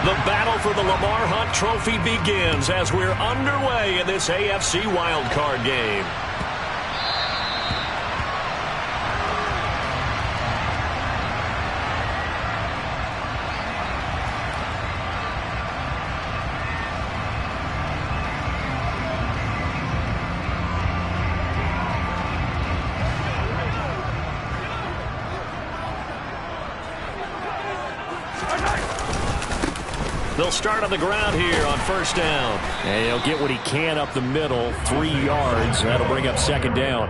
The battle for the Lamar Hunt Trophy begins as we're underway in this AFC wildcard game. They'll start on the ground here on first down. And he'll get what he can up the middle, 3 yards. That'll bring up second down.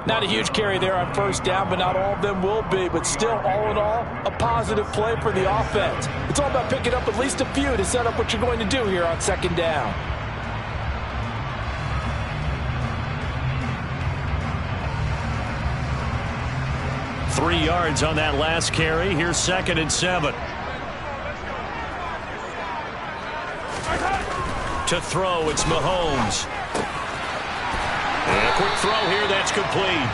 Not a huge carry there on first down, but not all of them will be. But still, all in all, a positive play for the offense. It's all about picking up at least a few to set up what you're going to do here on second down. Three yards on that last carry. Here's 2nd and 7. To throw, it's Mahomes. And a quick throw here, that's complete.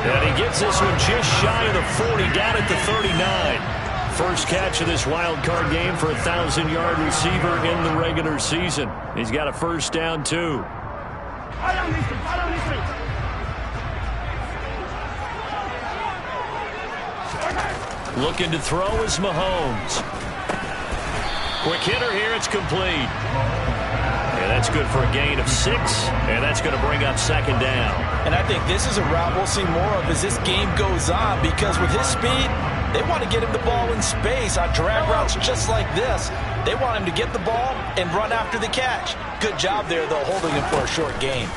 And he gets this one just shy of the 40, down at the 39. First catch of this wild card game for a 1,000-yard receiver in the regular season. He's got a first down, too. Looking to throw is Mahomes. Quick hitter here, it's complete. And that's good for a gain of 6, and that's going to bring up second down. And I think this is a route we'll see more of as this game goes on, because with his speed, they want to get him the ball in space on drag routes just like this. They want him to get the ball and run after the catch. Good job there, though, holding him for a short gain.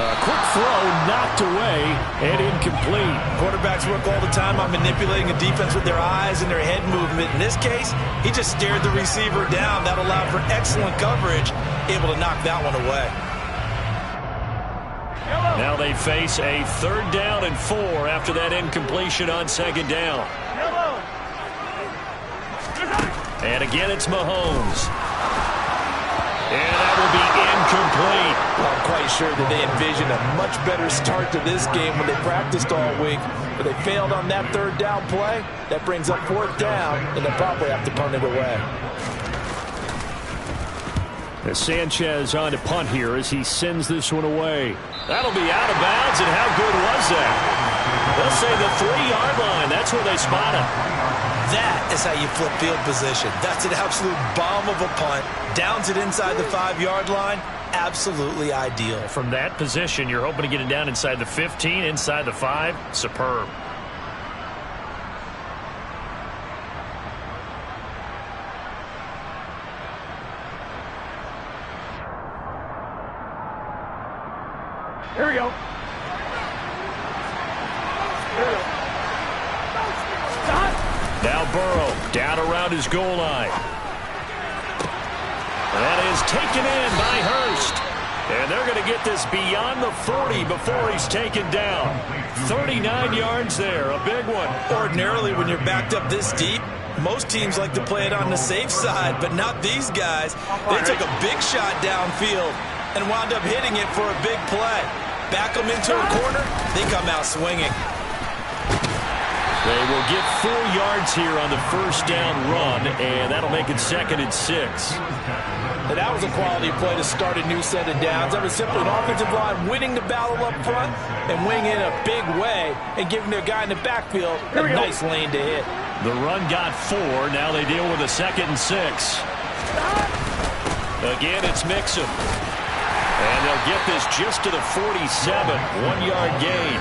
Quick throw knocked away and incomplete. Quarterbacks work all the time on manipulating a defense with their eyes and their head movement. In this case, he just stared the receiver down. That allowed for excellent coverage, able to knock that one away. Now they face a 3rd down and 4 after that incompletion on second down. And again, it's Mahomes. And that will be incomplete. I'm quite sure that they envisioned a much better start to this game when they practiced all week. But they failed on that 3rd down play. That brings up 4th down, and they'll probably have to punt it away. As Sanchez on to punt here as he sends this one away. That'll be out of bounds, and how good was that? They'll say the 3-yard line. That's where they spot him. That is how you flip field position. That's an absolute bomb of a punt. Downs it inside the 5-yard line. Absolutely ideal. From that position, you're hoping to get it down inside the 15, inside the 5. Superb. Here we go. Now Burrow down around his goal line. That is taken in by Hurst. And they're going to get this beyond the 40 before he's taken down. 39 yards there, a big one. Ordinarily, when you're backed up this deep, most teams like to play it on the safe side, but not these guys. They took a big shot downfield and wound up hitting it for a big play. Back them into a corner, they come out swinging. They will get 4 yards here on the first down run, and that'll make it 2nd and 6. And that was a quality play to start a new set of downs. That was simply an offensive line winning the battle up front and winning in a big way and giving their guy in the backfield a nice lane to hit. The run got 4. Now they deal with a 2nd and 6. Again, it's Mixon. And they'll get this just to the 47. 1-yard gain.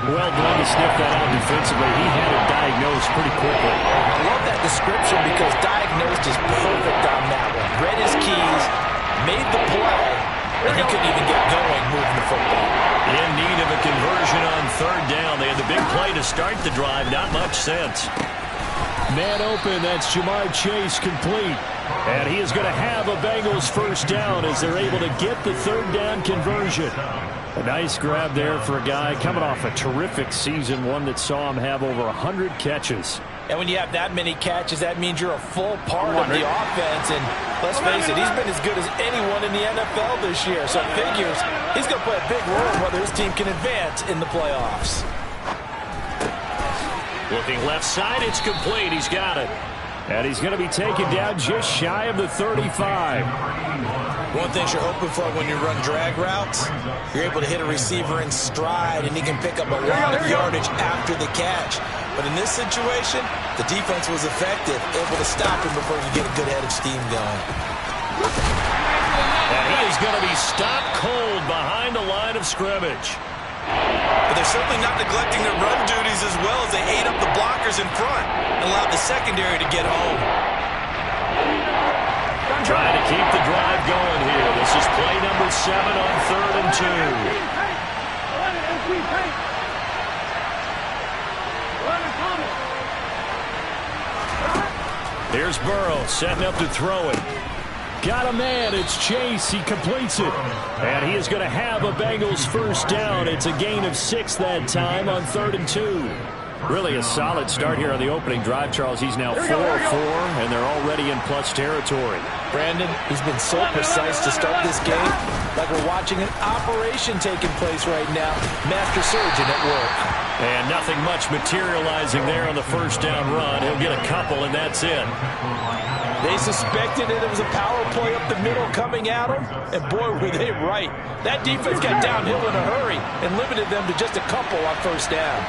Well, glad to sniff that out defensively. He had it diagnosed pretty quickly. I love that description because diagnosed is perfect on that one. Read his keys, made the play, and he couldn't even get going moving the football. In need of a conversion on 3rd down. They had the big play to start the drive. Not much sense. Man open, that's Jamar Chase complete. And he is going to have a Bengals first down as they're able to get the 3rd down conversion. A nice grab there for a guy coming off a terrific season, one that saw him have over 100 catches. And when you have that many catches, that means you're a full part of the offense. And let's face it, he's been as good as anyone in the NFL this year. So it figures he's going to play a big role whether his team can advance in the playoffs. Looking left side, it's complete. He's got it. And he's going to be taken down just shy of the 35. One thing you're hoping for when you run drag routes, you're able to hit a receiver in stride, and he can pick up a lot of yardage after the catch. But in this situation, the defense was effective, able to stop him before you get a good head of steam going. And he is going to be stopped cold behind the line of scrimmage. But they're certainly not neglecting their run duties as well as they ate up the blockers in front and allowed the secondary to get home. Trying to keep the drive going here. This is play number 7 on 3rd and 2. Here's Burrow setting up to throw it. Got a man. It's Chase. He completes it. And he is going to have a Bengals first down. It's a gain of 6 that time on 3rd and 2. Really a solid start here on the opening drive, Charles. He's now 4-4, and they're already in plus territory. Brandon, he's been so precise to start this game, like we're watching an operation taking place right now. Master surgeon at work. And nothing much materializing there on the first down run. He'll get a couple, and that's it. They suspected it was a power play up the middle coming at them, and boy, were they right. That defense got downhill in a hurry and limited them to just a couple on first down.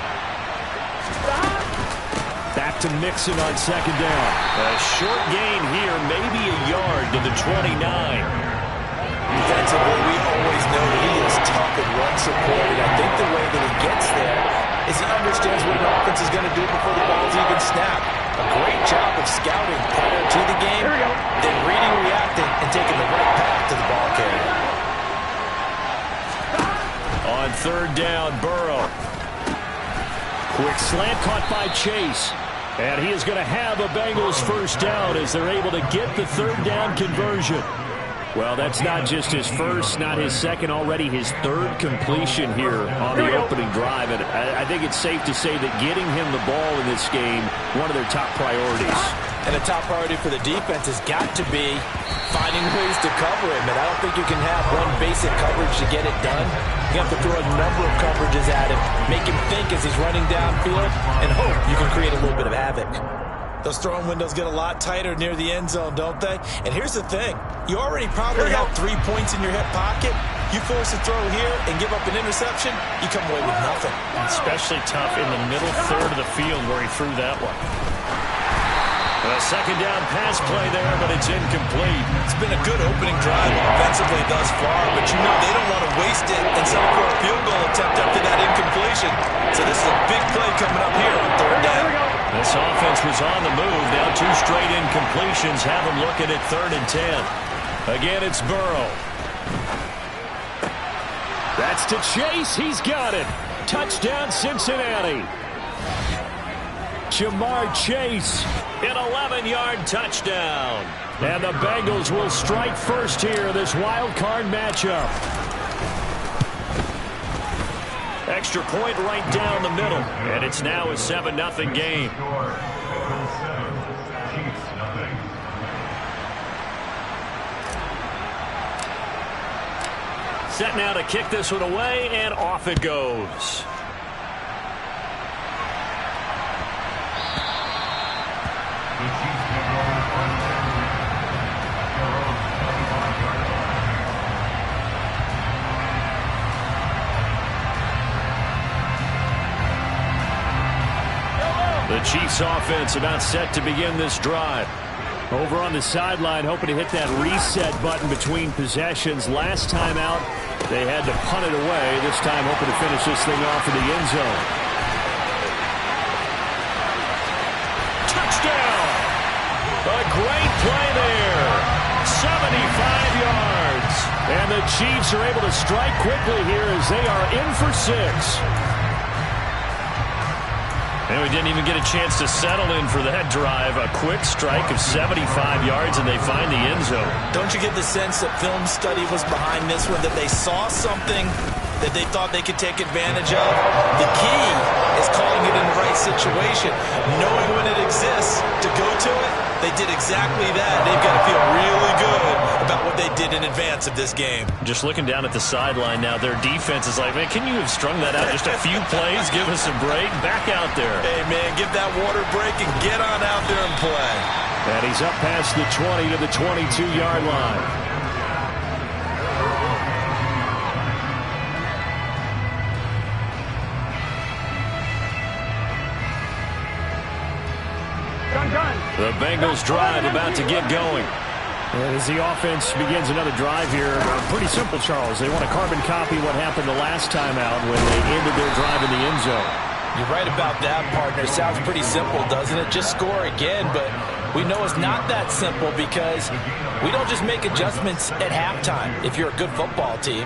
Back to Mixon on second down. A short gain here, maybe a yard to the 29. Defensively, we always know that he is tough and run supported. I think the way that he gets there is he understands what an offense is going to do before the ball's even snapped. A great job of scouting prior to the game, then reading, reacting, and taking the right path to the ball carrier. On third down, Burrow. Quick slant caught by Chase. And he is going to have a Bengals first down as they're able to get the third down conversion. Well, that's not just his first, not his second, already his third completion here on the opening drive. And I think it's safe to say that getting him the ball in this game, one of their top priorities. And a top priority for the defense has got to be finding ways to cover him. And I don't think you can have one basic coverage to get it done. You have to throw a number of coverages at him, make him think as he's running downfield, and hope you can create a little bit of havoc. Those throwing windows get a lot tighter near the end zone, don't they? And here's the thing. You already probably have 3 points in your hip pocket. You force a throw here and give up an interception, you come away with nothing. Especially tough in the middle third of the field where he threw that one. A second down pass play there, but it's incomplete. It's been a good opening drive offensively thus far, but you know they don't want to waste it and settle for a field goal attempt after that incompletion. So this is a big play coming up here on third down. This offense was on the move. Now 2 straight incompletions have them looking at 3rd and 10. Again, it's Burrow. That's to Chase. He's got it. Touchdown, Cincinnati. Jamar Chase, an 11-yard touchdown. And the Bengals will strike first here, this wild card matchup. Extra point right down the middle. And it's now a 7-0 game. Set now to kick this one away, and off it goes. The Chiefs offense about set to begin this drive. Over on the sideline, hoping to hit that reset button between possessions. Last time out, they had to punt it away. This time, hoping to finish this thing off in the end zone. Touchdown! A great play there. 75 yards. And the Chiefs are able to strike quickly here as they are in for 6. And we didn't even get a chance to settle in for that drive. A quick strike of 75 yards, and they find the end zone. Don't you get the sense that film study was behind this one, that they saw something that they thought they could take advantage of. The key is calling it in the right situation, knowing when it exists to go to it. They did exactly that. They've got to feel really good about what they did in advance of this game. Just looking down at the sideline now, their defense is like, man, can you have strung that out just a few plays? Give us a break. Back out there. Hey, man, give that water break and get on out there and play. And he's up past the 20 to the 22-yard line. The Bengals drive about to get going. As the offense begins another drive here, pretty simple, Charles. They want to carbon copy what happened the last time out when they ended their drive in the end zone. You're right about that, partner. Sounds pretty simple, doesn't it? Just score again, but we know it's not that simple because we don't just make adjustments at halftime if you're a good football team.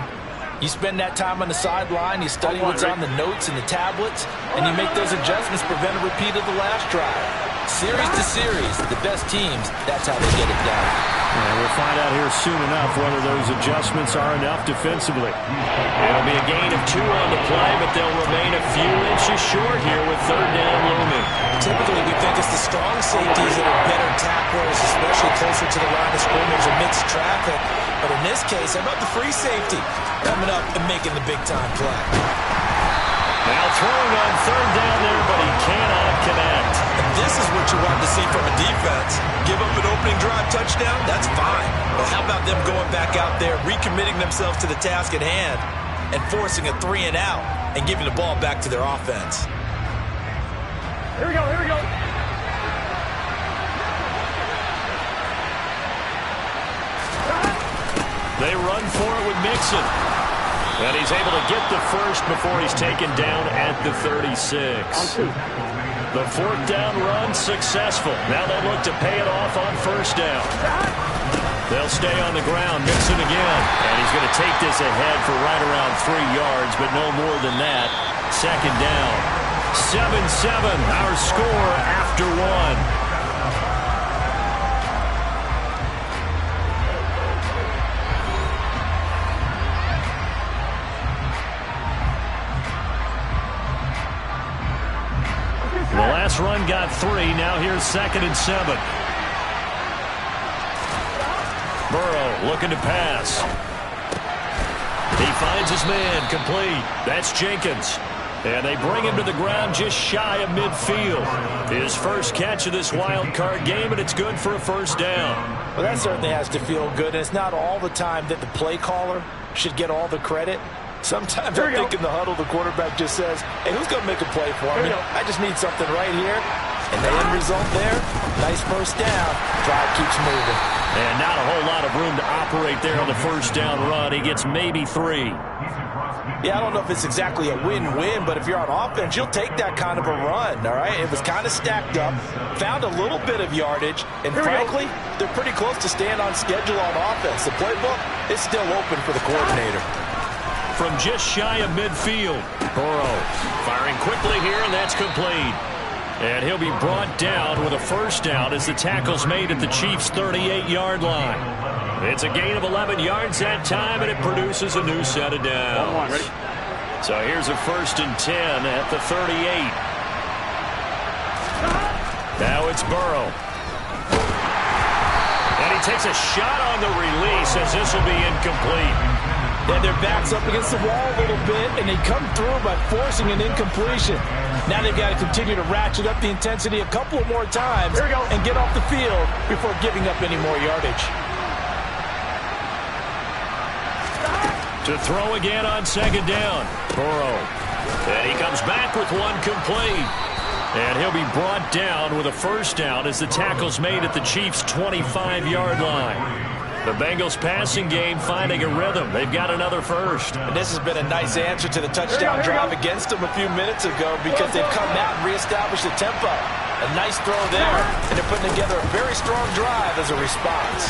You spend that time on the sideline, you study what's on the notes and the tablets, and you make those adjustments, prevent a repeat of the last drive. Series to series, the best teams, that's how they get it done. And we'll find out here soon enough whether those adjustments are enough defensively. It'll be a gain of 2 on the play, but they'll remain a few inches short here with third down looming. Typically, we think it's the strong safeties that are better tacklers, especially closer to the line of scrimmage amidst traffic. But in this case, how about the free safety coming up and making the big-time play? Now throwing on third down there, but he cannot connect. And this is what you want to see from a defense. Give up an opening drive touchdown, that's fine. But how about them going back out there, recommitting themselves to the task at hand, and forcing a 3-and-out and giving the ball back to their offense? Here we go, here we go. They run for it with Mixon. And he's able to get the first before he's taken down at the 36. The fourth down run successful. Now they look to pay it off on first down. They'll stay on the ground, Mixon again. And he's going to take this ahead for right around 3 yards, but no more than that. Second down. 7-7, our score after 1. The last run got 3. Now here's 2nd and 7. Burrow looking to pass. He finds his man complete. That's Jenkins. And they bring him to the ground just shy of midfield. His first catch of this wild card game, and it's good for a first down. Well, that certainly has to feel good. And it's not all the time that the play caller should get all the credit. Sometimes I think in the huddle, the quarterback just says, hey, who's going to make a play for me? I just need something right here. And the end result there, nice first down. Drive keeps moving. And not a whole lot of room to operate there on the first down run. He gets maybe 3. Yeah, I don't know if it's exactly a win-win, but if you're on offense, you'll take that kind of a run, all right? It was kind of stacked up, found a little bit of yardage, and frankly, they're pretty close to staying on schedule on offense. The playbook is still open for the coordinator. From just shy of midfield, Burrow firing quickly here, and that's complete. And he'll be brought down with a first down as the tackle's made at the Chiefs' 38-yard line. It's a gain of 11 yards that time, and it produces a new set of downs. So here's a 1st and 10 at the 38. Now it's Burrow. And he takes a shot on the release as this will be incomplete. And their back's up against the wall a little bit, and they come through by forcing an incompletion. Now they've got to continue to ratchet up the intensity a couple of more times and get off the field before giving up any more yardage. To throw again on 2nd down. Burrow. And he comes back with one complete. And he'll be brought down with a first down as the tackle's made at the Chiefs' 25-yard line. The Bengals passing game finding a rhythm. They've got another first. And this has been a nice answer to the touchdown drive against them a few minutes ago because they've come out and reestablished the tempo. A nice throw there, and they're putting together a very strong drive as a response.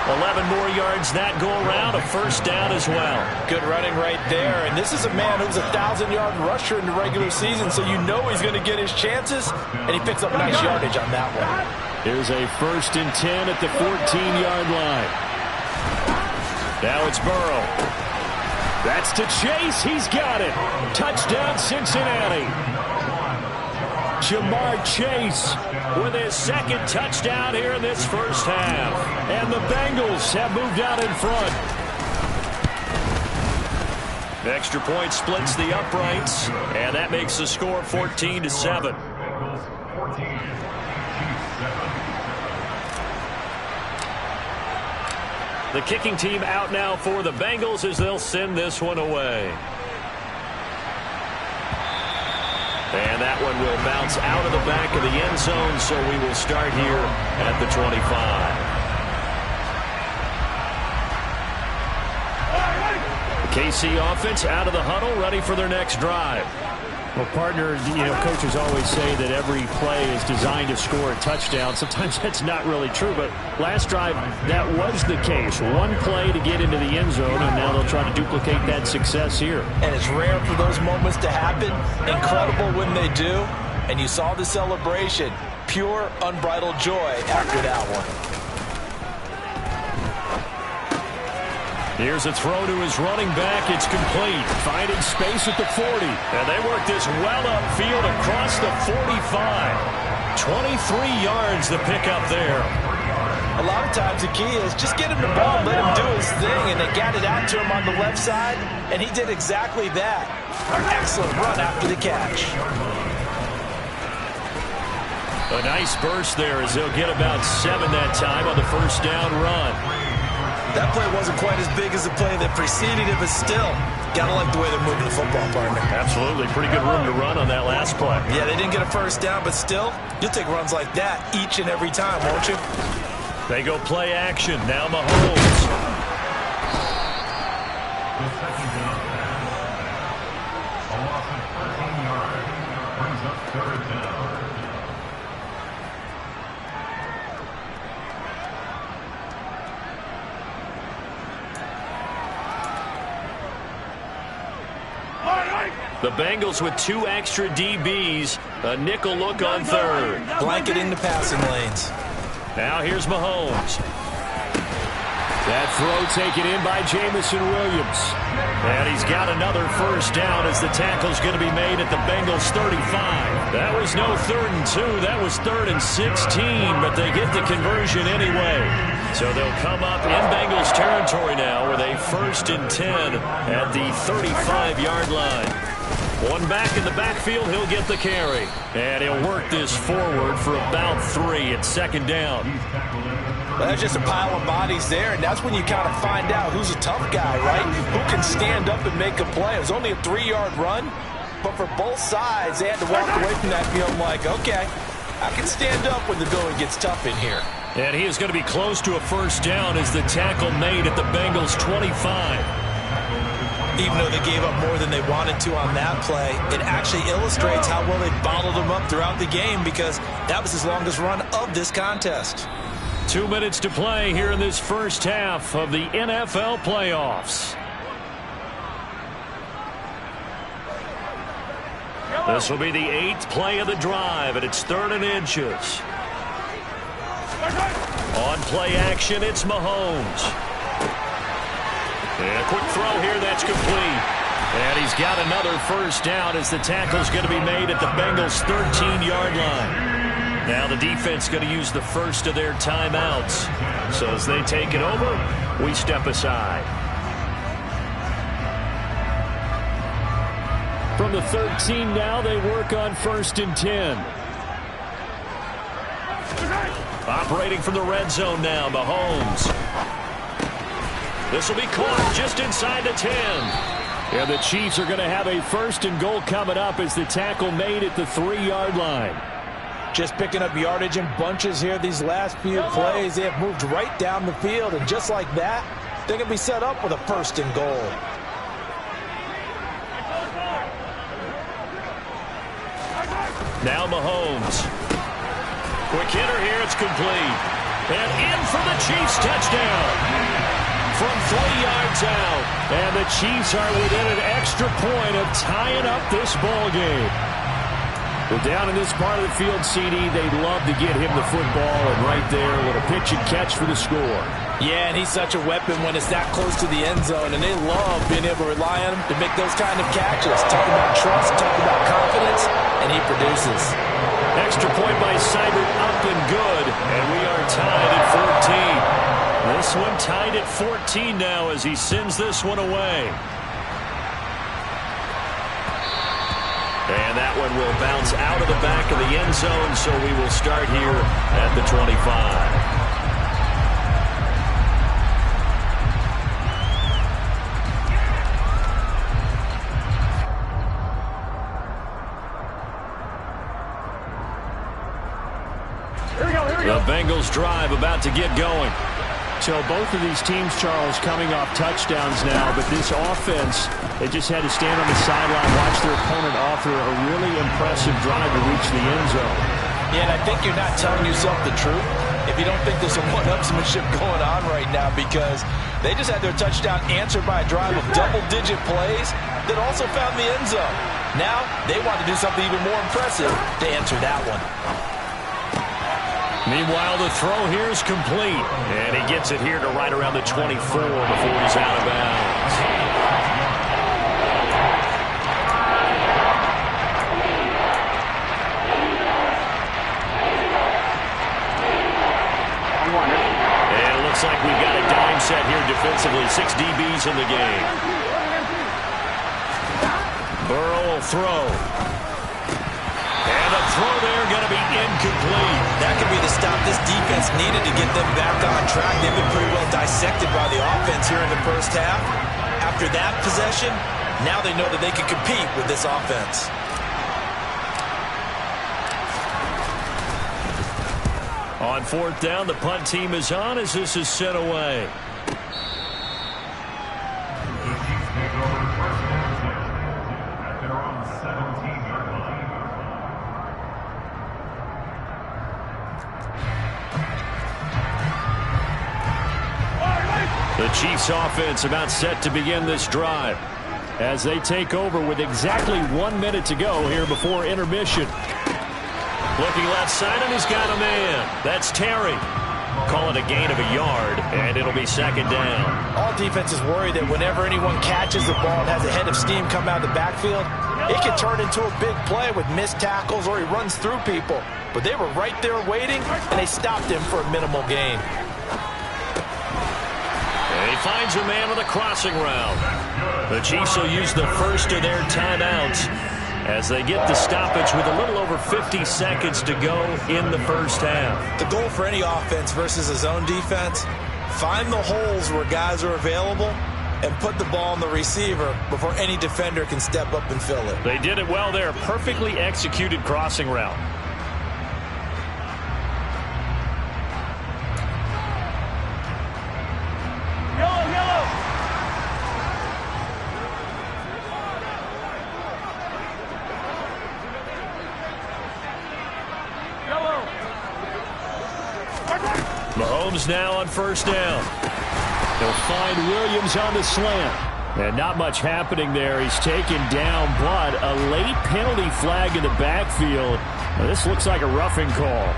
11 more yards that go around, a first down as well. Good running right there, and this is a man who's a 1,000-yard rusher in the regular season, so you know he's going to get his chances, and he picks up nice yardage on that one. Here's a 1st and 10 at the 14-yard line. Now it's Burrow. That's to Chase. He's got it. Touchdown, Cincinnati. Jamar Chase with his second touchdown here in this first half. And the Bengals have moved out in front. The extra point splits the uprights, and that makes the score 14-7. The kicking team out now for the Bengals as they'll send this one away. And that one will bounce out of the back of the end zone, so we will start here at the 25. The KC offense out of the huddle, ready for their next drive. Well, partner, coaches always say that every play is designed to score a touchdown. Sometimes that's not really true, but last drive, that was the case. One play to get into the end zone, and now they'll try to duplicate that success here. And it's rare for those moments to happen. Incredible when they do. And you saw the celebration. Pure, unbridled joy after that one. Here's a throw to his running back. It's complete. Finding space at the 40. And they work this well upfield across the 45. 23 yards the pickup there. A lot of times the key is just get him the ball, let him do his thing, and they got it out to him on the left side, and he did exactly that. An excellent run after the catch. A nice burst there as they'll get about 7 that time on the first down run. That play wasn't quite as big as the play that preceded it, but still, gotta like the way they're moving the football, partner. Absolutely. Pretty good room to run on that last play. Yeah, they didn't get a first down, but still, you'll take runs like that each and every time, won't you? They go play action. Now Mahomes. The second down pass. A loss of 13 yards. Brings up third down. The Bengals with 2 extra DBs. A nickel look on third. Blanketing the passing lanes. Now here's Mahomes. That throw taken in by Jamison Williams. And he's got another first down as the tackle's going to be made at the Bengals 35. That was no 3rd and 2. That was 3rd and 16, but they get the conversion anyway. So they'll come up in Bengals territory now with a 1st and 10 at the 35-yard line. One back in the backfield, he'll get the carry. And he'll work this forward for about 3 at 2nd down. Well, there's just a pile of bodies there, and that's when you kind of find out who's a tough guy, right? Who can stand up and make a play. It was only a 3-yard run, but for both sides, they had to walk away from that feeling like, okay, I can stand up when the going gets tough in here. And he is going to be close to a first down as the tackle made at the Bengals 25. Even though they gave up more than they wanted to on that play, it actually illustrates how well they bottled them up throughout the game because that was his longest run of this contest. 2 minutes to play here in this first half of the NFL playoffs. This will be the 8th play of the drive, and it's 3rd and inches. On play action, it's Mahomes. And a quick throw here, that's complete. And he's got another first down as the tackle's going to be made at the Bengals' 13-yard line. Now the defense going to use the first of their timeouts. So as they take it over, we step aside. From the 13 now, they work on 1st and 10. Operating from the red zone now, Mahomes. This will be caught just inside the 10. And the Chiefs are going to have a 1st and goal coming up as the tackle made at the 3-yard line. Just picking up yardage in bunches here these last few plays. They have moved right down the field, and just like that, they're going to be set up with a 1st and goal. Now Mahomes. Quick hitter here, it's complete. And in for the Chiefs touchdown. From 3 yards out. And the Chiefs are within an extra point of tying up this ball game. Well, down in this part of the field, CD, they'd love to get him the football, and right there, a little pitch and catch for the score. Yeah, and he's such a weapon when it's that close to the end zone, and they love being able to rely on him to make those kind of catches. Talk about trust, talk about confidence, and he produces. Extra point by Seibert, up and good, and we are tied at 14. This one tied at 14 now as he sends this one away. And that one will bounce out of the back of the end zone, so we will start here at the 25. Here we go, here we go. The Bengals drive about to get going. So both of these teams, Charles, coming off touchdowns now, but this offense, they just had to stand on the sideline, watch their opponent offer a really impressive drive to reach the end zone. Yeah, and I think you're not telling yourself the truth if you don't think there's some one-upsmanship going on right now, because they just had their touchdown answered by a drive of double-digit plays that also found the end zone. Now they want to do something even more impressive to answer that one. Meanwhile, the throw here is complete. And he gets it here to right around the 24 before he's out of bounds. And it looks like we've got a dime set here defensively. 6 DBs in the game. Burrow will throw. And the throw there going to be incomplete. That could be the stop this defense needed to get them back on track. They've been pretty well dissected by the offense here in the first half. After that possession, now they know that they can compete with this offense. On 4th down, the punt team is on as this is sent away. The Chiefs offense about set to begin this drive as they take over with exactly 1 minute to go here before intermission. Looking left side, and he's got a man. That's Terry. Call it a gain of a yard, and it'll be 2nd down. All defenses worry that whenever anyone catches the ball and has a head of steam come out of the backfield, it can turn into a big play with missed tackles or he runs through people. But they were right there waiting, and they stopped him for a minimal gain. And he finds a man on the crossing route. The Chiefs will use the first of their timeouts as they get the stoppage with a little over 50 seconds to go in the first half. The goal for any offense versus a zone defense, find the holes where guys are available and put the ball on the receiver before any defender can step up and fill it. They did it well there. Perfectly executed crossing route. Mahomes now on 1st down. He'll find Williams on the slant. And not much happening there. He's taken down, but a late penalty flag in the backfield. Now, this looks like a roughing call.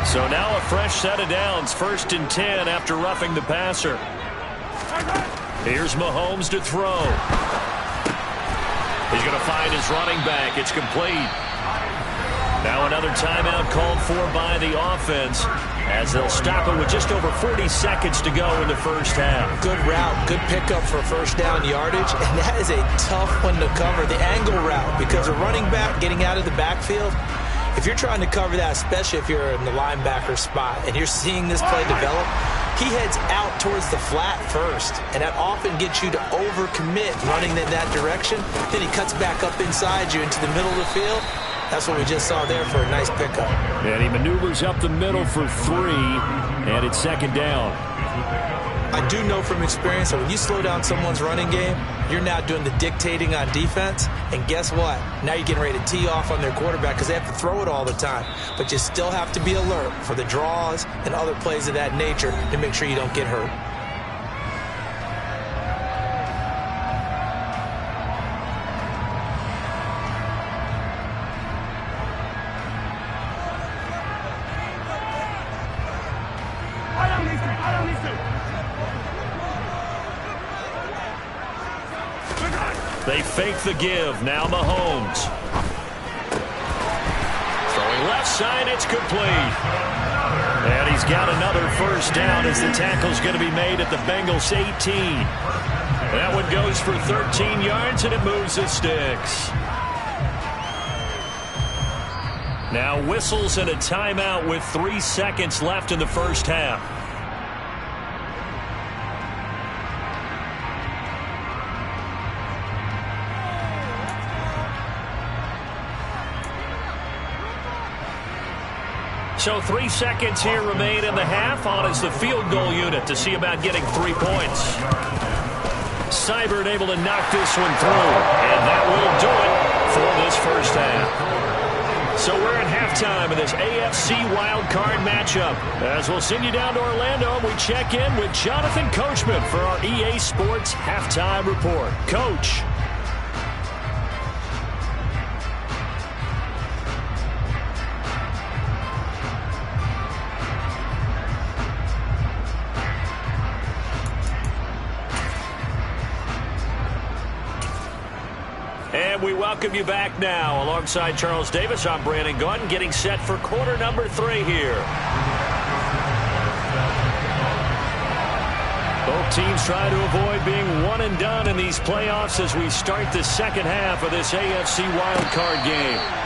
So now a fresh set of downs. 1st and 10 after roughing the passer. Here's Mahomes to throw. He's going to find his running back. It's complete. Now another timeout called for by the offense as they'll stop it with just over 40 seconds to go in the first half. Good route, good pickup for 1st down yardage, and that is a tough one to cover, the angle route, because a running back getting out of the backfield, if you're trying to cover that, especially if you're in the linebacker spot and you're seeing this play develop, he heads out towards the flat first, and that often gets you to overcommit running in that direction. Then he cuts back up inside you into the middle of the field. That's what we just saw there for a nice pickup. And he maneuvers up the middle for 3, and it's 2nd down. I do know from experience that when you slow down someone's running game, you're now doing the dictating on defense. And guess what? Now you're getting ready to tee off on their quarterback because they have to throw it all the time. But you still have to be alert for the draws and other plays of that nature to make sure you don't get hurt. They fake the give. Now Mahomes. Throwing left side, it's complete. And he's got another first down as the tackle's going to be made at the Bengals 18. That one goes for 13 yards, and it moves the sticks. Now whistles and a timeout with 3 seconds left in the first half. So 3 seconds here remain in the half. On is the field goal unit to see about getting 3 points. Seibert able to knock this one through. And that will do it for this first half. So we're at halftime of this AFC wildcard matchup. As we'll send you down to Orlando, we check in with Jonathan Coachman for our EA Sports Halftime Report. Coach. And we welcome you back now. Alongside Charles Davis, I'm Brandon Gunn, getting set for quarter number 3 here. Both teams try to avoid being one and done in these playoffs as we start the second half of this AFC wildcard game.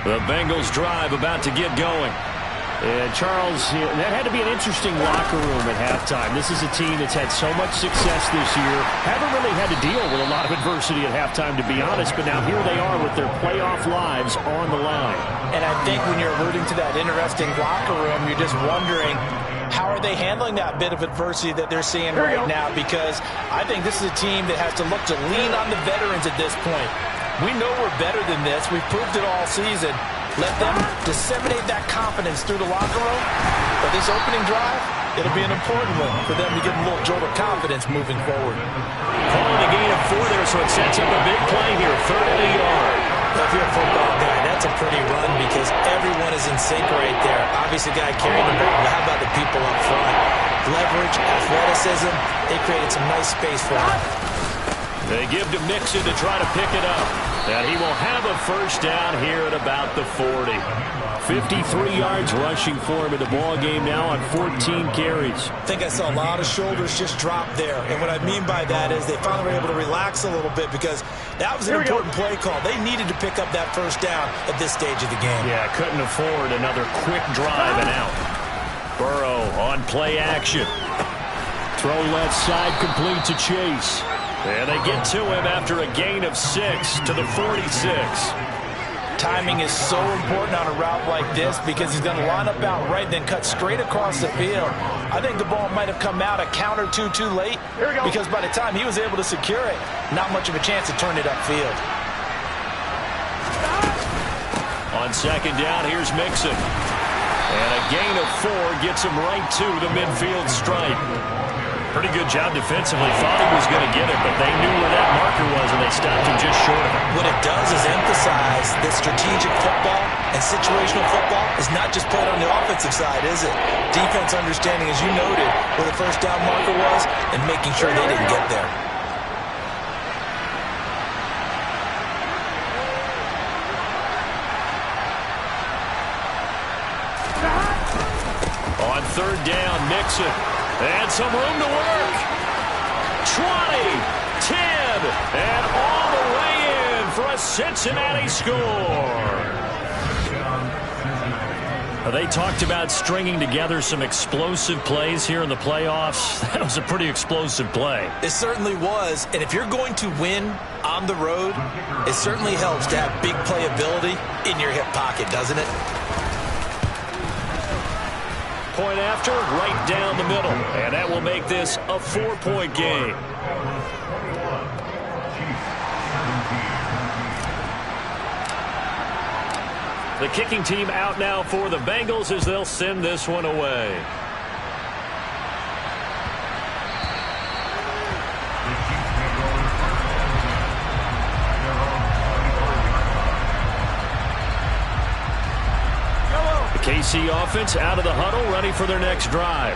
The Bengals drive about to get going. And Charles, that had to be an interesting locker room at halftime. This is a team that's had so much success this year. Haven't really had to deal with a lot of adversity at halftime, to be honest. But now here they are with their playoff lives on the line. And I think when you're alluding to that interesting locker room, you're just wondering, how are they handling that bit of adversity that they're seeing right now? Because I think this is a team that has to look to lean on the veterans at this point. We know we're better than this. We've proved it all season. Let them disseminate that confidence through the locker room. But this opening drive, it'll be an important one for them to get a little jolt of confidence moving forward. Calling a gain of 4 there, so it sets up a big play here. 3rd and a yard. Well, if you're a football guy, that's a pretty run because everyone is in sync right there. Obviously, the guy carrying the ball, but how about the people up front? Leverage, athleticism, they created some nice space for him. They give to Mixon to try to pick it up. And he will have a first down here at about the 40. 53 yards rushing for him in the ball game now on 14 carries. I think I saw a lot of shoulders just drop there. And what I mean by that is they finally were able to relax a little bit because that was an important play call. They needed to pick up that first down at this stage of the game. Yeah, couldn't afford another quick drive and out. Burrow on play action. Throw left side complete to Chase. And they get to him after a gain of 6 to the 46. Timing is so important on a route like this because he's going to line up out right, then cut straight across the field. I think the ball might have come out a count or two too late because by the time he was able to secure it, not much of a chance to turn it upfield. On second down, here's Mixon. And a gain of 4 gets him right to the midfield stripe. Pretty good job defensively. Thought he was going to get it, but they knew where that marker was, and they stopped him just short of it. What it does is emphasize that strategic football and situational football is not just played on the offensive side, is it? Defense understanding, as you noted, where the first down marker was and making sure they didn't get there. On third down, Mixon. And some room to work. 20, 10, and all the way in for a Cincinnati score. They talked about stringing together some explosive plays here in the playoffs. That was a pretty explosive play. It certainly was. And if you're going to win on the road, it certainly helps to have big playability in your hip pocket, doesn't it? Point after, right down the middle. And that will make this a 4-point game. The kicking team out now for the Bengals as they'll send this one away. The KC offense out of the huddle, ready for their next drive.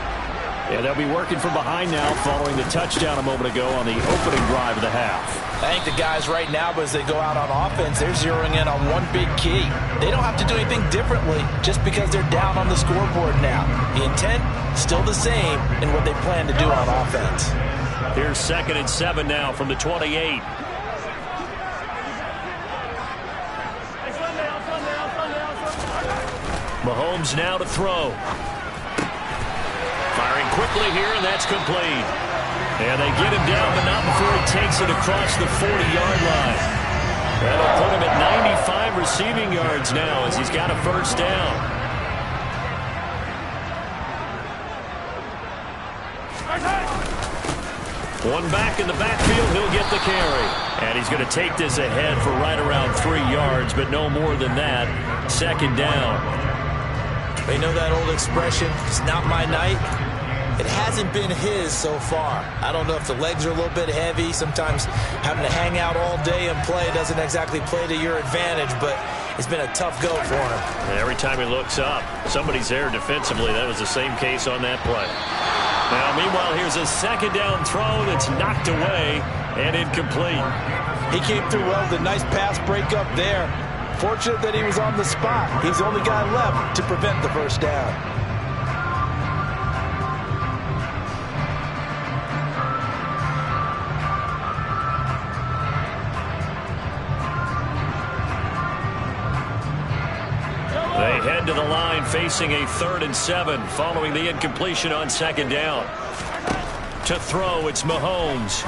Yeah, they'll be working from behind now following the touchdown a moment ago on the opening drive of the half. I think the guys right now, as they go out on offense, they're zeroing in on one big key. They don't have to do anything differently just because they're down on the scoreboard now. The intent, still the same in what they plan to do on offense. Here's 2nd and 7 now from the 28. Mahomes now to throw. Firing quickly here, and that's complete. And they get him down, but not before he takes it across the 40-yard line. That'll put him at 95 receiving yards now as he's got a first down. One back in the backfield, he'll get the carry. And he's going to take this ahead for right around 3 yards, but no more than that. 2nd down. They know that old expression, it's not my night. It hasn't been his so far. I don't know if the legs are a little bit heavy. Sometimes having to hang out all day and play doesn't exactly play to your advantage, but it's been a tough go for him. And every time he looks up, somebody's there defensively. That was the same case on that play. Now, meanwhile, here's a 2nd down throw that's knocked away and incomplete. He came through well with a nice pass break up there. Fortunate that he was on the spot. He's the only guy left to prevent the first down. They head to the line facing a 3rd and 7 following the incompletion on 2nd down. To throw, it's Mahomes.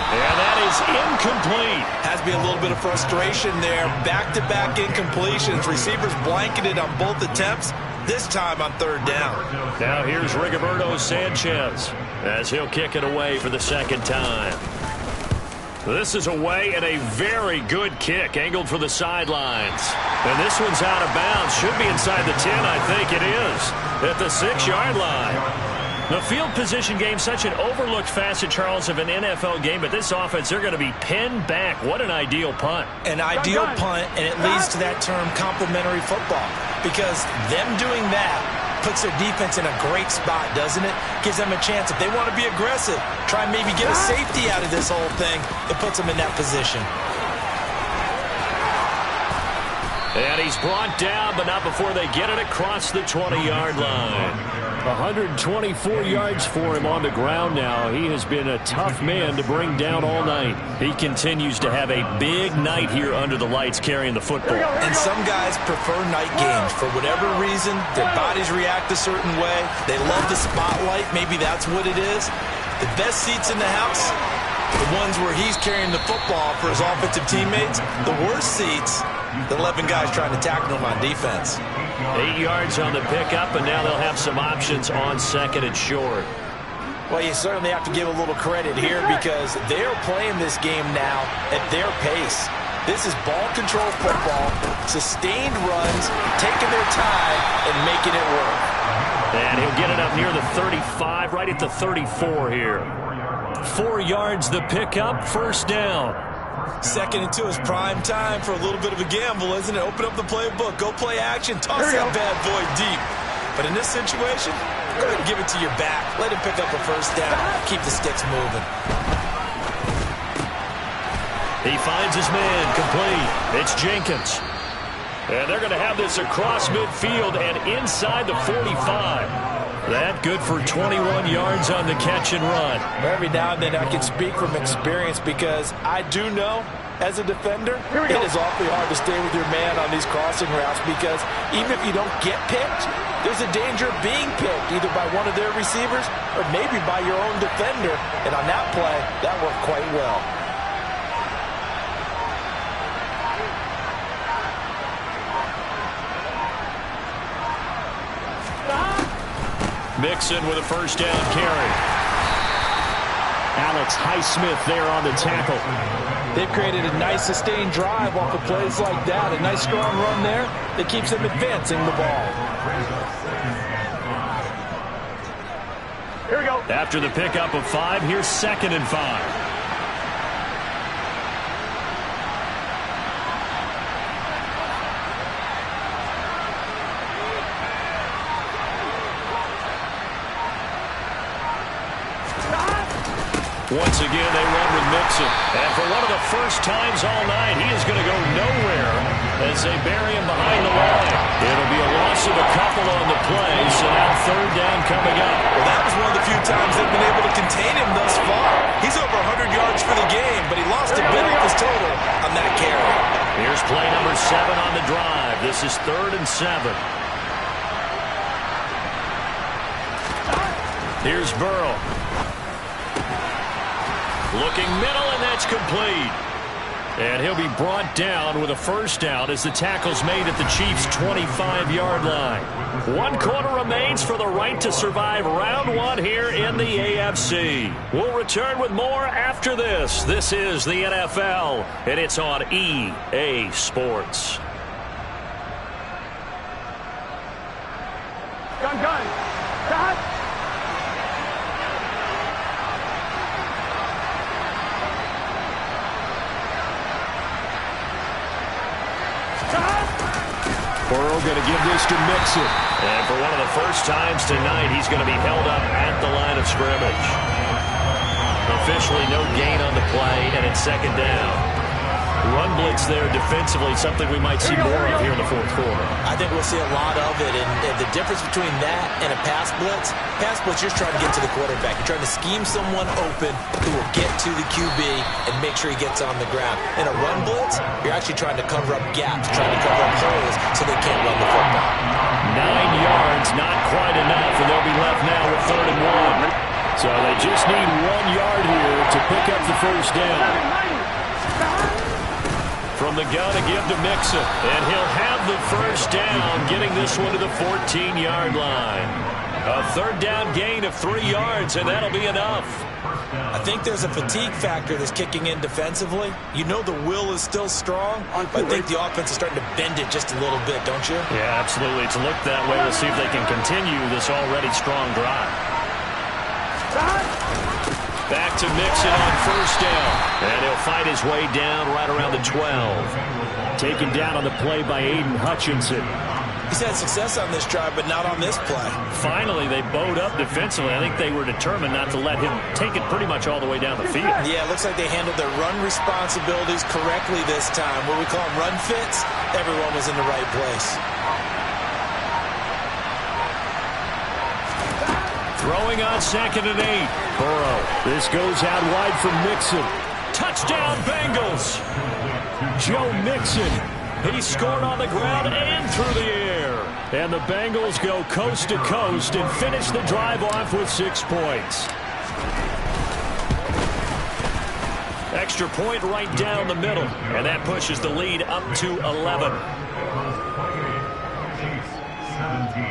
And that is incomplete. Has to be a little bit of frustration there. Back-to-back incompletions. Receivers blanketed on both attempts, this time on 3rd down. Now here's Rigoberto Sanchez as he'll kick it away for the 2nd time. This is away and a very good kick, angled for the sidelines. And this one's out of bounds. Should be inside the 10, I think it is, at the 6-yard line. The field position game, such an overlooked facet, Charles, of an NFL game, but this offense, they're going to be pinned back. What an ideal punt. An ideal punt, and it leads to that term complementary football, because them doing that puts their defense in a great spot, doesn't it? Gives them a chance. If they want to be aggressive, try and maybe get a safety out of this whole thing, it puts them in that position. And he's brought down, but not before they get it across the 20-yard line. 124 yards for him on the ground now. He has been a tough man to bring down all night. He continues to have a big night here under the lights carrying the football. And some guys prefer night games. For whatever reason, their bodies react a certain way. They love the spotlight. Maybe that's what it is. The best seats in the house, the ones where he's carrying the football for his offensive teammates. The worst seats, the 11 guys trying to tackle him on defense. 8 yards on the pickup, and now they'll have some options on 2nd and short. Well, you certainly have to give a little credit here because they're playing this game now at their pace. This is ball control football, sustained runs, taking their time and making it work. And he'll get it up near the 35, right at the 34 here. 4 yards the pickup, 1st down. 2nd and 2 is prime time for a little bit of a gamble, isn't it? Open up the playbook, go play action, toss that bad boy deep. But in this situation, go ahead and give it to your back. Let him pick up a 1st down. Keep the sticks moving. He finds his man, complete. It's Jenkins. And they're going to have this across midfield and inside the 45. That good for 21 yards on the catch and run. Every now and then I can speak from experience because I do know as a defender, it is awfully hard to stay with your man on these crossing routes because even if you don't get picked, there's a danger of being picked either by one of their receivers or maybe by your own defender. And on that play, that worked quite well. Mixon with a first down carry. Alex Highsmith there on the tackle. They've created a nice sustained drive off of plays like that. A nice strong run there that keeps them advancing the ball. Here we go. After the pickup of 5, here's 2nd and 5. Once again, they run with Mixon. And for one of the first times all night, he is going to go nowhere as they bury him behind the line. It'll be a loss of a couple on the play, so now 3rd down coming up. Well, that was one of the few times they've been able to contain him thus far. He's over 100 yards for the game, but he lost a bit off his total on that carry. Here's play number 7 on the drive. This is 3rd and 7. Here's Burrow. Looking middle, and that's complete. And he'll be brought down with a first down as the tackle's made at the Chiefs' 25-yard line. 1 quarter remains for the right to survive round 1 here in the AFC. We'll return with more after this. This is the NFL, and it's on EA Sports. Gun. Cut. Burrow going to give this to Mixon. And for one of the first times tonight, he's going to be held up at the line of scrimmage. Officially no gain on the play, and it's 2nd down. Run blitz there defensively, something we might see more of here in the 4th quarter. I think we'll see a lot of it, and the difference between that and a pass blitz, you're trying to get to the quarterback. You're trying to scheme someone open who will get to the QB and make sure he gets on the ground. In a run blitz, you're actually trying to cover up gaps, trying to cover up holes so they can't run the football. 9 yards, not quite enough, and they'll be left now with 3rd and 1. So they just need 1 yard here to pick up the first down. From the gun to give to Mixon, and he'll have the first down, getting this one to the 14-yard line. A 3rd down gain of 3 yards, and that'll be enough. I think there's a fatigue factor that's kicking in defensively. You know the will is still strong, but I think the offense is starting to bend it just a little bit, don't you? Yeah, absolutely. It's looked that way. We'll see if they can continue this already strong drive. Back to Mixon on first down. And he'll fight his way down right around the 12. Taken down on the play by Aiden Hutchinson. He's had success on this drive, but not on this play. Finally, they bowed up defensively. I think they were determined not to let him take it pretty much all the way down the field. Yeah, it looks like they handled their run responsibilities correctly this time. What we call them run fits, everyone was in the right place. Throwing on 2nd and 8. Burrow. This goes out wide for Mixon. Touchdown, Bengals. Joe Mixon. He scored on the ground and through the air. And the Bengals go coast to coast and finish the drive off with 6 points. Extra point right down the middle. And that pushes the lead up to 11. Chiefs 17.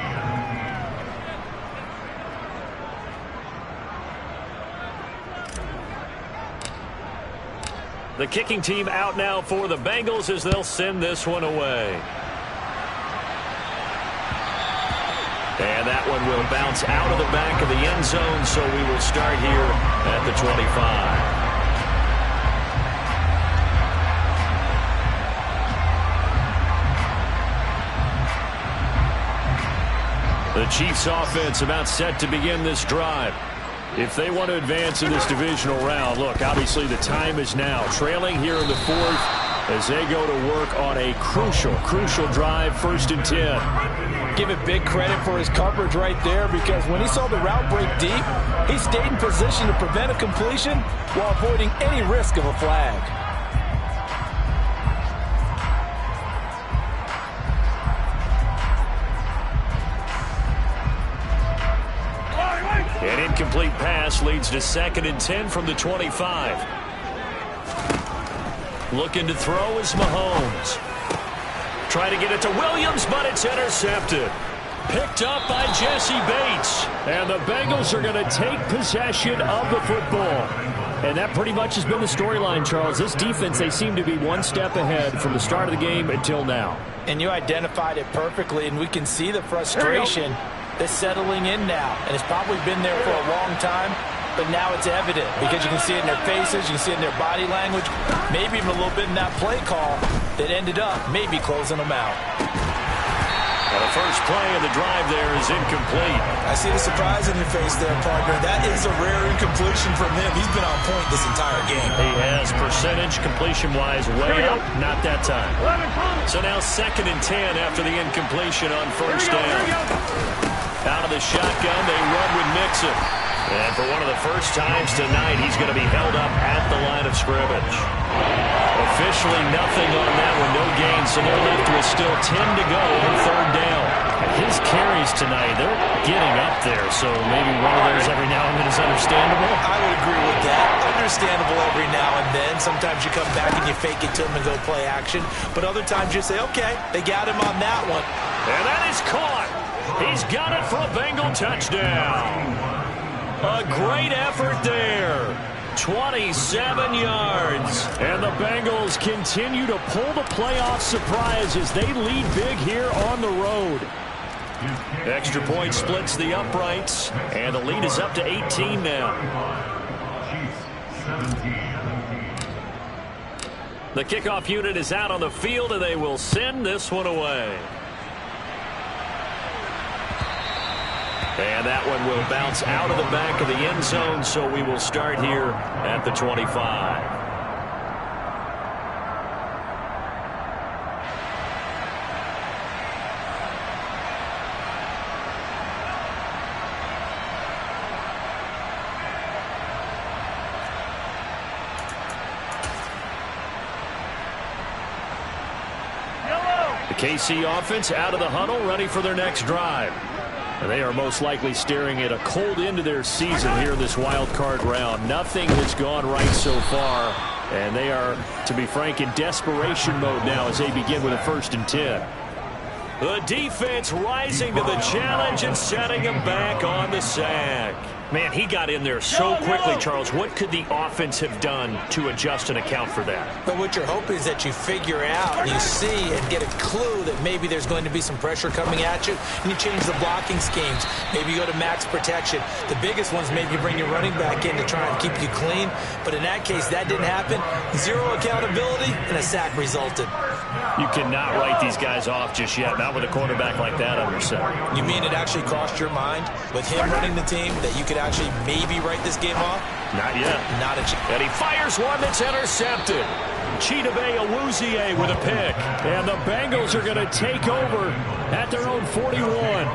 The kicking team out now for the Bengals as they'll send this one away. And that one will bounce out of the back of the end zone, so we will start here at the 25. The Chiefs offense about set to begin this drive. If they want to advance in this divisional round, look, obviously the time is now. Trailing here in the 4th as they go to work on a crucial drive, 1st and 10. Give it big credit for his coverage right there because when he saw the route break deep, he stayed in position to prevent a completion while avoiding any risk of a flag. incomplete pass leads to 2nd and 10 from the 25. Looking to throw is Mahomes. Trying to get it to Williams, but it's intercepted. Picked up by Jesse Bates. And the Bengals are going to take possession of the football. And that pretty much has been the storyline, Charles. This defense, they seem to be one step ahead from the start of the game until now. And you identified it perfectly, and we can see the frustration that's settling in now. And it's probably been there for a long time, but now it's evident because you can see it in their faces, you can see it in their body language, maybe even a little bit in that play call that ended up maybe closing them out. Well, the first play of the drive there is incomplete. I see the surprise in your face there, partner. That is a rare incompletion from him. He's been on point this entire game. He has percentage completion-wise way up, not that time. So now 2nd and 10 after the incompletion on first down. Out of the shotgun, they run with Mixon. And for one of the first times tonight, he's going to be held up at the line of scrimmage. Officially nothing on that one, no gain, so they're left with still 10 to go on 3rd down. His carries tonight, they're getting up there, so maybe one of those every now and then is understandable. I would agree with that. Understandable every now and then. Sometimes you come back and you fake it to him and go play action, but other times you say, okay, they got him on that one. And that is caught. He's got it for a Bengal touchdown. A great effort there. 27 yards. And the Bengals continue to pull the playoff surprise as they lead big here on the road. Extra point splits the uprights, and the lead is up to 18 now. The kickoff unit is out on the field, and they will send this one away. And that one will bounce out of the back of the end zone, so we will start here at the 25. The KC offense out of the huddle, ready for their next drive. And they are most likely staring at a cold end to their season here in this wild card round. Nothing has gone right so far, and they are, to be frank, in desperation mode now as they begin with a 1st and 10. The defense rising to the challenge and setting them back on the sack. Man, he got in there so quickly, Charles. What could the offense have done to adjust and account for that? But what you're hoping is that you figure out, you see, and get a clue that maybe there's going to be some pressure coming at you, and you change the blocking schemes. Maybe you go to max protection. The biggest one's maybe you bring your running back in to try and keep you clean. But in that case, that didn't happen. 0 accountability, and a sack resulted. You cannot write these guys off just yet, not with a quarterback like that under center. You mean it actually crossed your mind with him running the team that you could actually maybe write this game off? Not yet. Not a chance. And he fires one that's intercepted. Chidobe Awuzie with a pick. And the Bengals are going to take over at their own 41.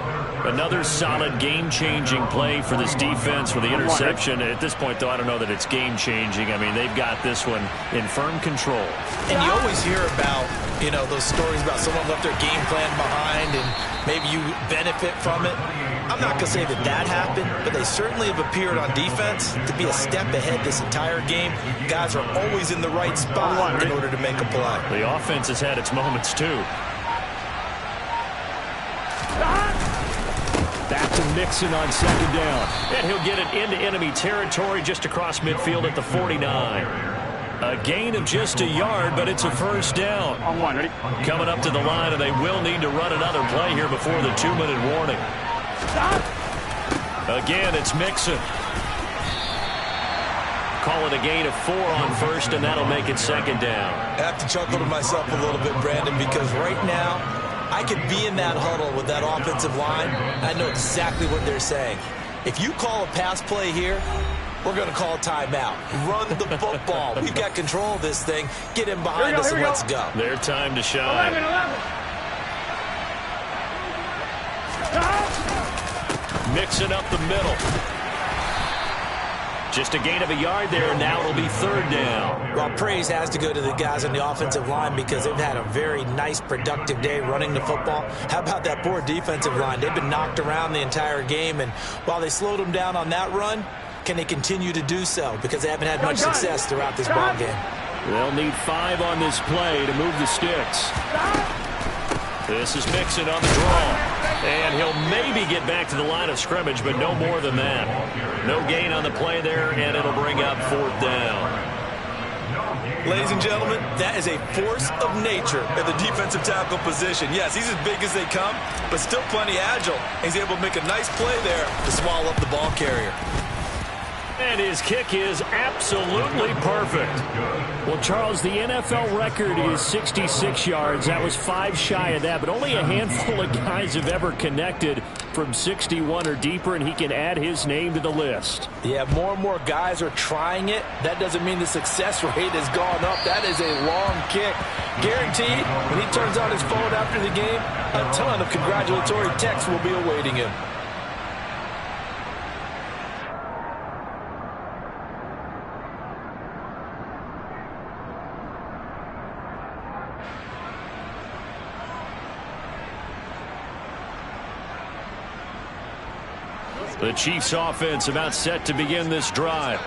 Another solid game-changing play for this defense with the interception. At this point, though, I don't know that it's game-changing. I mean, they've got this one in firm control. And you always hear about, you know, those stories about someone left their game plan behind and maybe you benefit from it. I'm not going to say that that happened, but they certainly have appeared on defense to be a step ahead this entire game. Guys are always in the right spot in order to make a play. The offense has had its moments, too. Back to Mixon on 2nd down. And he'll get it into enemy territory just across midfield at the 49. A gain of just a yard, but it's a 1st down. On 1, ready? Coming up to the line, and they will need to run another play here before the 2-minute warning. Again, it's Mixon. Call it a gain of 4 on 1st, and that'll make it 2nd down. I have to chuckle to myself a little bit, Brandon, because right now I could be in that huddle with that offensive line. I know exactly what they're saying. If you call a pass play here, we're going to call a timeout. Run the football. We've got control of this thing. Get in behind us and let's go. Their time to shine. 11. Mixing up the middle. Just a gain of a yard there, and now it'll be third down. Well, praise has to go to the guys on the offensive line because they've had a very nice, productive day running the football. How about that poor defensive line? They've been knocked around the entire game, and while they slowed them down on that run, can they continue to do so? Because they haven't had much success throughout this ball game. They'll need 5 on this play to move the sticks. This is Mixon on the draw. And he'll maybe get back to the line of scrimmage, but no more than that. No gain on the play there, and it'll bring up fourth down. Ladies and gentlemen, that is a force of nature at the defensive tackle position. Yes, he's as big as they come, but still plenty agile. He's able to make a nice play there to swallow up the ball carrier. And his kick is absolutely perfect. Well, Charles, the NFL record is 66 yards. That was 5 shy of that, but only a handful of guys have ever connected from 61 or deeper, and he can add his name to the list. Yeah, more and more guys are trying it. That doesn't mean the success rate has gone up. That is a long kick. Guaranteed, when he turns on his phone after the game, a ton of congratulatory texts will be awaiting him. The Chiefs offense about set to begin this drive.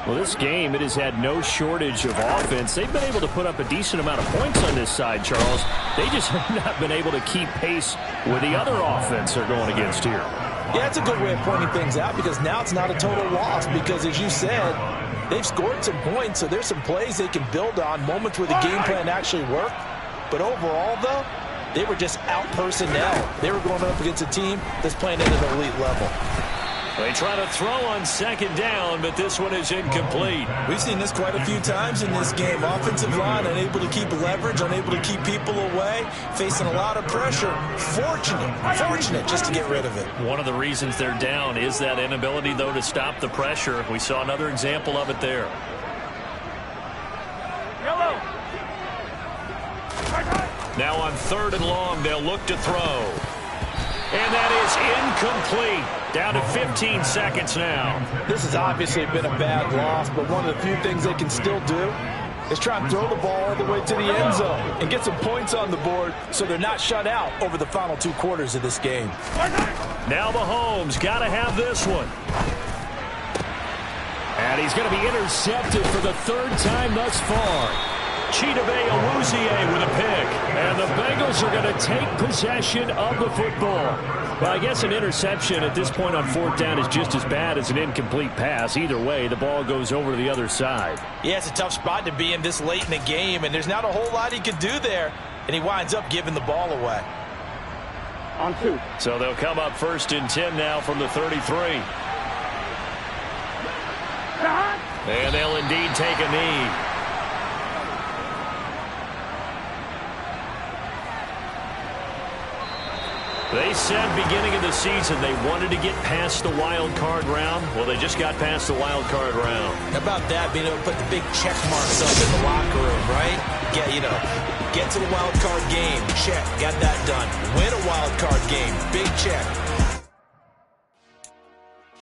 Well, this game, it has had no shortage of offense. They've been able to put up a decent amount of points on this side, Charles. They just have not been able to keep pace with the other offense they're going against here. Yeah, it's a good way of pointing things out because now it's not a total loss because, as you said, they've scored some points, so there's some plays they can build on, moments where the game plan actually worked. But overall, though, they were just out personnel. They were going up against a team that's playing at an elite level. They try to throw on second down, but this one is incomplete. We've seen this quite a few times in this game. Offensive line unable to keep leverage, unable to keep people away, facing a lot of pressure. Fortunate just to get rid of it. One of the reasons they're down is that inability, though, to stop the pressure. We saw another example of it there. Yellow. Now on third and long, they'll look to throw. And that is incomplete. Down to 15 seconds now. This has obviously been a bad loss, but one of the few things they can still do is try and throw the ball all the way to the end zone and get some points on the board so they're not shut out over the final 2 quarters of this game. Now Mahomes got to have this one. And he's going to be intercepted for the 3rd time thus far. Chidobe Awuzie with a pick. And the Bengals are going to take possession of the football. Well, I guess an interception at this point on 4th down is just as bad as an incomplete pass. Either way, the ball goes over to the other side. Yeah, it's a tough spot to be in this late in the game, and there's not a whole lot he could do there, and he winds up giving the ball away. On 2. So they'll come up 1st and 10 now from the 33. And they'll indeed take a knee. They said beginning of the season they wanted to get past the wild card round. Well, they just got past the wild card round. How about that, being able to put the big check marks up in the locker room, right? Get to the wild card game, check, got that done. Win a wild card game, big check.